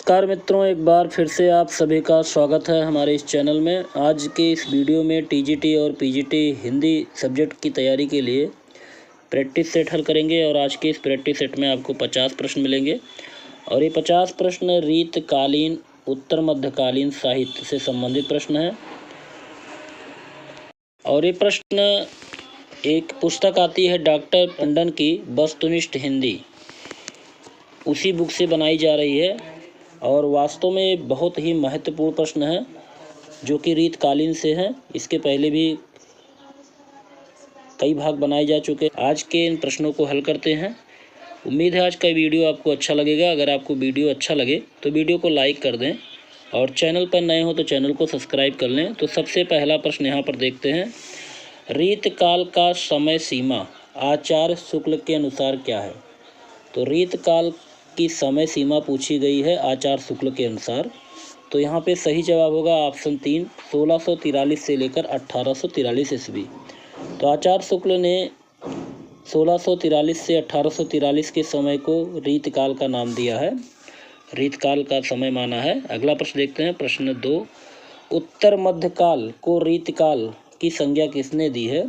नमस्कार मित्रों, एक बार फिर से आप सभी का स्वागत है हमारे इस चैनल में। आज के इस वीडियो में टीजीटी और पीजीटी हिंदी सब्जेक्ट की तैयारी के लिए प्रैक्टिस सेट हल करेंगे और आज के इस प्रैक्टिस सेट में आपको 50 प्रश्न मिलेंगे और ये 50 प्रश्न रीतकालीन उत्तर मध्यकालीन साहित्य से संबंधित प्रश्न हैं। और ये प्रश्न एक पुस्तक आती है डॉक्टर टंडन की वस्तुनिष्ठ हिंदी, उसी बुक से बनाई जा रही है और वास्तव में बहुत ही महत्वपूर्ण प्रश्न है जो कि रीतकालीन से हैं। इसके पहले भी कई भाग बनाए जा चुके। आज के इन प्रश्नों को हल करते हैं। उम्मीद है आज का वीडियो आपको अच्छा लगेगा। अगर आपको वीडियो अच्छा लगे तो वीडियो को लाइक कर दें और चैनल पर नए हो तो चैनल को सब्सक्राइब कर लें। तो सबसे पहला प्रश्न यहाँ पर देखते हैं, रीतकाल का समय सीमा आचार्य शुक्ल के अनुसार क्या है। तो रीतकाल की समय सीमा पूछी गई है आचार्य शुक्ल के अनुसार। तो यहाँ पे सही जवाब होगा ऑप्शन 3, 1643 से लेकर 1843 ईस्वी। तो आचार्य शुक्ल ने 1643 से 1843 के समय को रीतकाल का नाम दिया है, रीतकाल का समय माना है। अगला प्रश्न देखते हैं, प्रश्न 2, उत्तर मध्यकाल को रीतकाल की संज्ञा किसने दी है।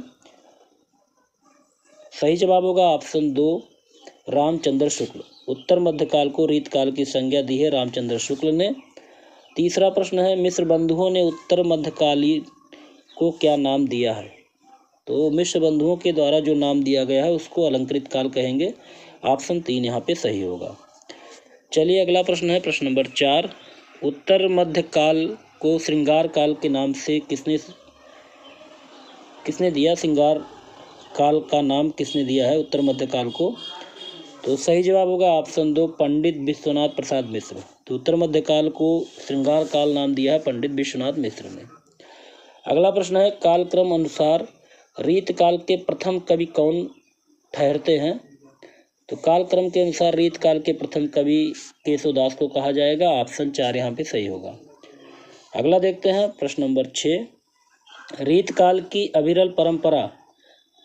सही जवाब होगा ऑप्शन 2, रामचंद्र शुक्ल। उत्तर मध्यकाल को रीतकाल की संज्ञा दी है रामचंद्र शुक्ल ने। तीसरा प्रश्न है, मिश्र बंधुओं ने उत्तर मध्यकालीन को क्या नाम दिया है। तो मिश्र बंधुओं के द्वारा जो नाम दिया गया है उसको अलंकृत काल कहेंगे। ऑप्शन 3 यहाँ पे सही होगा। चलिए अगला प्रश्न है, प्रश्न नंबर 4, उत्तर मध्यकाल को श्रृंगार काल के नाम से किसने दिया। श्रृंगार काल का नाम किसने दिया है उत्तर मध्यकाल को। तो सही जवाब होगा ऑप्शन 2, पंडित विश्वनाथ प्रसाद मिश्र। तो उत्तर मध्यकाल को श्रृंगार काल नाम दिया है पंडित विश्वनाथ मिश्र ने। अगला प्रश्न है, कालक्रम अनुसार रीतकाल के प्रथम कवि कौन ठहरते हैं। तो कालक्रम के अनुसार रीतकाल के प्रथम कवि केशवदास को कहा जाएगा। ऑप्शन 4 यहाँ पे सही होगा। अगला देखते हैं, प्रश्न नंबर 6, रीतकाल की अविरल परंपरा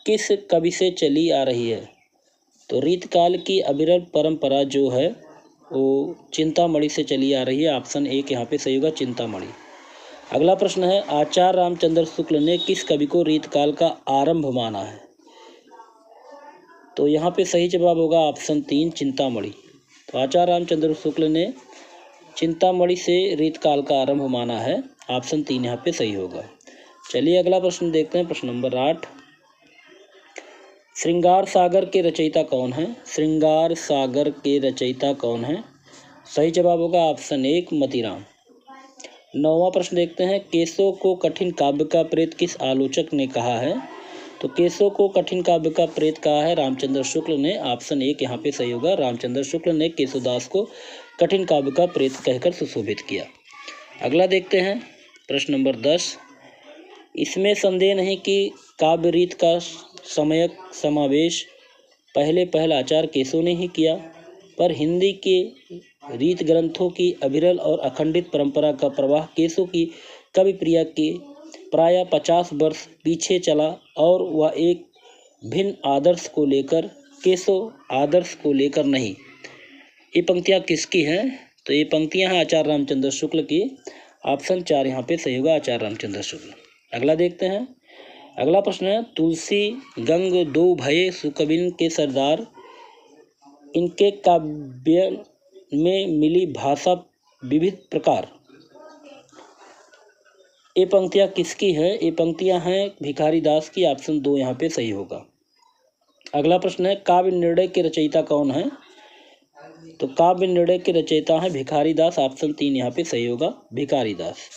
किस कवि से चली आ रही है। तो रीतकाल की अविरल परंपरा जो है वो चिंतामणि से चली आ रही है। ऑप्शन 1 यहाँ पे सही होगा, चिंतामणि। अगला प्रश्न है, आचार्य रामचंद्र शुक्ल ने किस कवि को रीतकाल का आरंभ माना है। तो यहाँ पे सही जवाब होगा ऑप्शन 3, चिंतामणि। तो आचार्य रामचंद्र शुक्ल ने चिंतामणि से रीतकाल का आरंभ माना है। ऑप्शन 3 यहाँ पे सही होगा। चलिए अगला प्रश्न देखते हैं, प्रश्न नंबर 8, श्रृंगार सागर के रचयिता कौन है। श्रृंगार सागर के रचयिता कौन है। सही जवाब होगा ऑप्शन 1, मतीराम। 9वां प्रश्न देखते हैं, केसो को कठिन काव्य का प्रेत किस आलोचक ने कहा है। तो केसो को कठिन काव्य का प्रेत कहा है रामचंद्र शुक्ल ने। ऑप्शन 1 यहाँ पे सही होगा, रामचंद्र शुक्ल ने केशवदास को कठिन काव्य का प्रेत कहकर सुशोभित किया। अगला देखते हैं, प्रश्न नंबर 10, इसमें संदेह नहीं कि काव्य रीत का समयक समावेश पहल आचार्य केशव ने ही किया, पर हिंदी के रीत ग्रंथों की अविरल और अखंडित परंपरा का प्रवाह केशव की कवि प्रिया के प्रायः 50 वर्ष पीछे चला और वह एक भिन्न आदर्श को लेकर, केशव आदर्श को लेकर नहीं। ये पंक्तियाँ किसकी हैं। तो ये पंक्तियाँ हैं आचार्य रामचंद्र शुक्ल की। ऑप्शन 4 यहाँ पे सही होगा, आचार्य रामचंद्र शुक्ल। अगला देखते हैं, अगला प्रश्न है, तुलसी गंग दो भये सुकविन के सरदार, इनके काव्य में मिली भाषा विविध प्रकार। ये पंक्तियाँ किसकी है। ये पंक्तियाँ हैं भिखारी दास की। ऑप्शन 2 यहाँ पे सही होगा। अगला प्रश्न है, काव्य निर्णय के रचयिता कौन है। तो काव्य निर्णय के रचयिता हैं भिखारी दास। ऑप्शन 3 यहाँ पे सही होगा, भिखारी दास।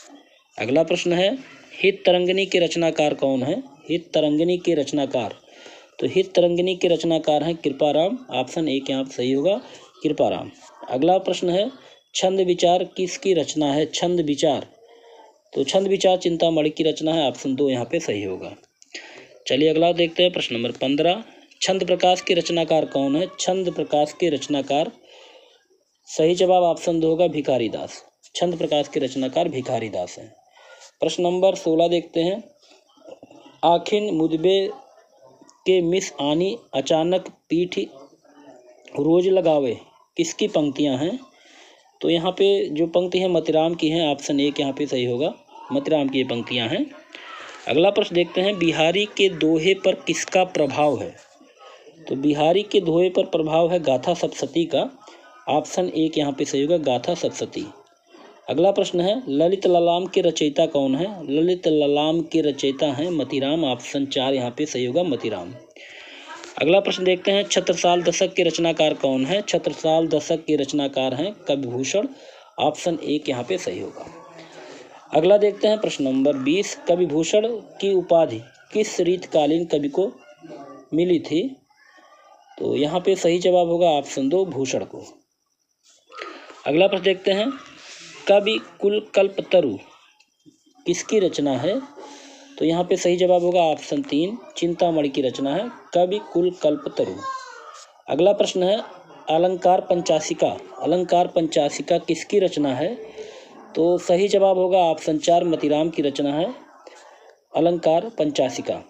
अगला प्रश्न है, हित तरंगिणी के रचनाकार कौन है। हित तरंगिणी के रचनाकार, तो हित तरंगिणी के रचनाकार हैं कृपाराम। ऑप्शन 1 यहाँ सही होगा, कृपाराम। अगला प्रश्न है, छंद विचार किसकी रचना है। छंद विचार, तो छंद विचार चिंतामणि की रचना है। ऑप्शन 2 यहाँ पे सही होगा। चलिए अगला देखते हैं, प्रश्न नंबर 15, छंद प्रकाश के रचनाकार कौन है। छंद प्रकाश के रचनाकार, सही जवाब ऑप्शन 2 होगा, भिखारी दास। छंद प्रकाश के रचनाकार भिखारी दास हैं। प्रश्न नंबर 16 देखते हैं, आखिन मुदबे के मिस आनी अचानक पीठ रोज लगावे किसकी पंक्तियां हैं। तो यहाँ पे जो पंक्ति है मतिराम की है, ऑप्शन एक यहाँ पे सही होगा, मतिराम की ये पंक्तियाँ हैं। अगला प्रश्न देखते हैं, बिहारी के दोहे पर किसका प्रभाव है? तो बिहारी के दोहे पर प्रभाव है गाथा सप्तशती का, ऑप्शन एक यहाँ पे सही होगा, गाथा सप्तशती। अगला प्रश्न है, ललित ललाम के रचयिता कौन है? ललित ललाम के रचयिता हैं मतिराम, ऑप्शन चार यहाँ पे सही होगा, मतिराम। अगला प्रश्न देखते हैं, छत्रसाल दशक के रचनाकार कौन है? छत्रसाल दशक के रचनाकार हैं कविभूषण, ऑप्शन एक यहाँ पे सही होगा। अगला देखते हैं प्रश्न नंबर 20, कविभूषण की उपाधि किस रीतकालीन कवि को मिली थी? तो यहाँ पे सही जवाब होगा ऑप्शन दो, भूषण को। अगला प्रश्न देखते हैं, कवि कुल कल्पतरु किसकी रचना है? तो यहाँ पे सही जवाब होगा ऑप्शन तीन, चिंतामणि की रचना है कवि कुल कल्पतरु। अगला प्रश्न है, अलंकार पंचाशिका, अलंकार पंचाशिका किसकी रचना है? तो सही जवाब होगा ऑप्शन चार, मतिराम की रचना है अलंकार पंचाशिका।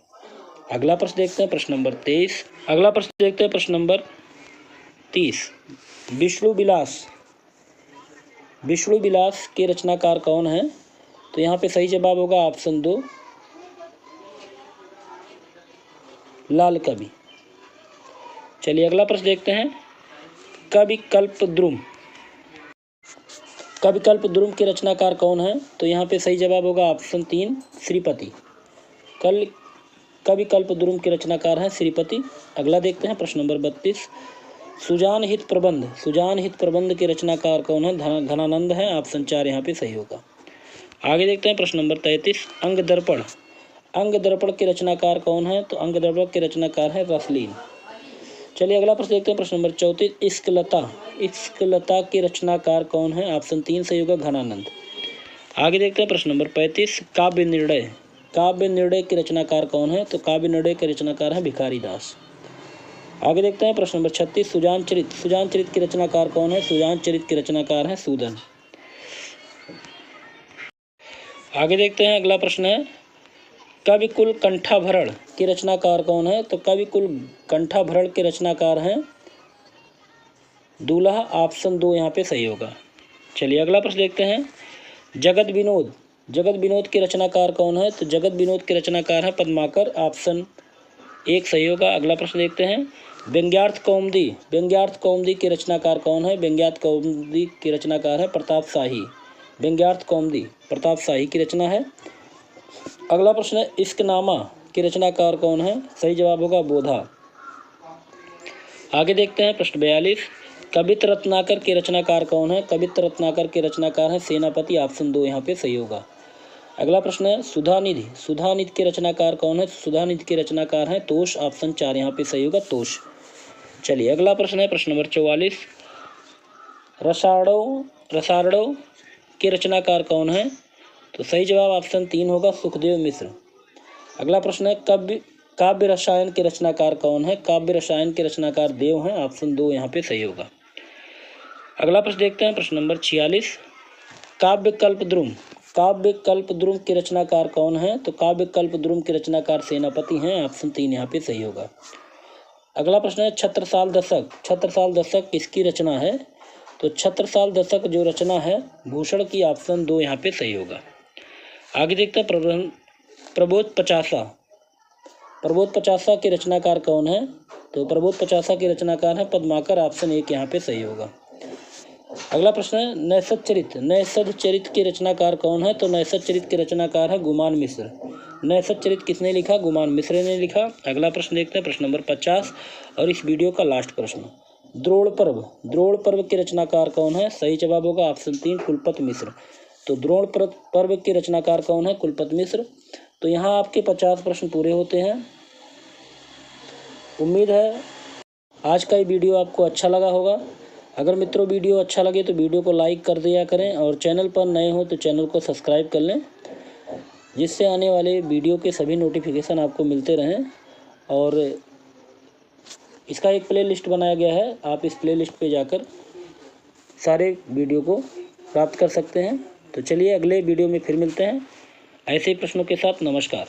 अगला प्रश्न देखते हैं प्रश्न नंबर 23। अगला प्रश्न देखते हैं प्रश्न नंबर 30, विष्णु विलास, विष्णु विलास के रचनाकार कौन है? तो यहाँ पे सही जवाब होगा ऑप्शन दो, लाल कवि। चलिए अगला प्रश्न देखते हैं, कवि कल्पद्रुम, कवि कल्पद्रुम के रचनाकार कौन है? तो यहाँ पे सही जवाब होगा ऑप्शन तीन, श्रीपति। कवि कल्पद्रुम के रचनाकार हैं श्रीपति। अगला देखते हैं प्रश्न नंबर 32, सुजान हित प्रबंध, सुजान हित प्रबंध के रचनाकार कौन है? घनानंद है, ऑप्शन चार यहाँ पे सही होगा। आगे देखते हैं प्रश्न नंबर 33, अंग दर्पण, अंग दर्पण के रचनाकार कौन है? तो अंग दर्पण के रचनाकार है रसलीन। चलिए अगला प्रश्न देखते हैं प्रश्न नंबर 34, इश्कलता, इश्कलता के रचनाकार कौन है? ऑप्शन तीन सही होगा, घनानंद। आगे देखते हैं प्रश्न नंबर 35, काव्य निर्णय, काव्य निर्णय के रचनाकार कौन है? तो काव्य निर्णय के रचनाकार है भिखारी दास। आगे देखते हैं प्रश्न नंबर 36, सुजान चरित, सुजान चरित के रचनाकार कौन है? सुजान चरित के रचनाकार है सूदन। आगे देखते हैं अगला प्रश्न है, कवि कुल कंठाभरण के रचनाकार कौन है? तो कवि कुल कंठाभरण के रचनाकार हैं दूल्हा, ऑप्शन दो यहाँ पे सही होगा। चलिए अगला प्रश्न देखते हैं, जगत विनोद, जगत विनोद के रचनाकार कौन है? तो जगत विनोद के रचनाकार है पद्माकर, ऑप्शन एक सही होगा। अगला प्रश्न देखते हैं, व्यंग्यार्थ कौमुदी, व्यंग्यार्थ कौमुदी के रचनाकार कौन है? व्यंग्यार्थ कौमुदी के रचनाकार है प्रताप शाही, व्यंग्यार्थ कौमुदी प्रताप शाही की रचना है। अगला प्रश्न है, इश्कनामा के रचनाकार कौन है? सही जवाब होगा बोधा। आगे देखते हैं प्रश्न 42, कवित्त रत्नाकर के रचनाकार कौन है? कवित्त रत्नाकर के रचनाकार है सेनापति, ऑप्शन दो यहाँ पे सही होगा। अगला प्रश्न है, सुधानिधि, सुधानिधि के रचनाकार कौन है? सुधानिधि के रचनाकार हैं तोष, ऑप्शन चार यहाँ पे सही होगा, तोष। चलिए अगला प्रश्न है प्रश्न नंबर 44, रसार्णव, रसार्णव के रचनाकार कौन है? तो सही जवाब ऑप्शन तीन होगा, सुखदेव मिश्र। अगला प्रश्न है, काव्य रसायन के रचनाकार कौन है? काव्य रसायन के रचनाकार देव हैं, ऑप्शन दो यहाँ पे सही होगा। अगला प्रश्न देखते हैं प्रश्न नंबर 46, काव्य कल्पद्रुम, काव्य कल्पद्रुम के रचनाकार कौन है? तो काव्य कल्पद्रुम के रचनाकार सेनापति हैं, ऑप्शन तीन यहाँ पे सही होगा। अगला प्रश्न है, छत्रसाल दशक, छत्रसाल दशक किसकी रचना है? तो छत्रसाल दशक जो रचना है भूषण की, ऑप्शन दो यहाँ पे सही होगा। आगे देखते हैं प्रबोध पचासा, प्रबोध पचासा के रचनाकार कौन है? तो प्रबोध पचासा के रचनाकार है पद्माकर, ऑप्शन एक यहाँ पे सही होगा। अगला प्रश्न है, नैषध चरित, नैषध चरित के रचनाकार कौन है? तो नैषध चरित के रचनाकार है गुमान मिश्र। नैषध चरित किसने लिखा? गुमान मिश्र ने लिखा। अगला प्रश्न देखते हैं प्रश्न नंबर 50 और इस वीडियो का लास्ट प्रश्न, द्रोण पर्व, द्रोण पर्व के रचनाकार कौन है? सही जवाब होगा ऑप्शन तीन, कुलपति मिश्र। तो द्रोण पर्व के रचनाकार कौन है? कुलपति मिश्र। तो यहाँ आपके 50 प्रश्न पूरे होते हैं। उम्मीद है आज का ये वीडियो आपको अच्छा लगा होगा। अगर मित्रों वीडियो अच्छा लगे तो वीडियो को लाइक कर दिया करें और चैनल पर नए हो तो चैनल को सब्सक्राइब कर लें, जिससे आने वाले वीडियो के सभी नोटिफिकेशन आपको मिलते रहें। और इसका एक प्लेलिस्ट बनाया गया है, आप इस प्लेलिस्ट पे जाकर सारे वीडियो को प्राप्त कर सकते हैं। तो चलिए अगले वीडियो में फिर मिलते हैं ऐसे ही प्रश्नों के साथ। नमस्कार।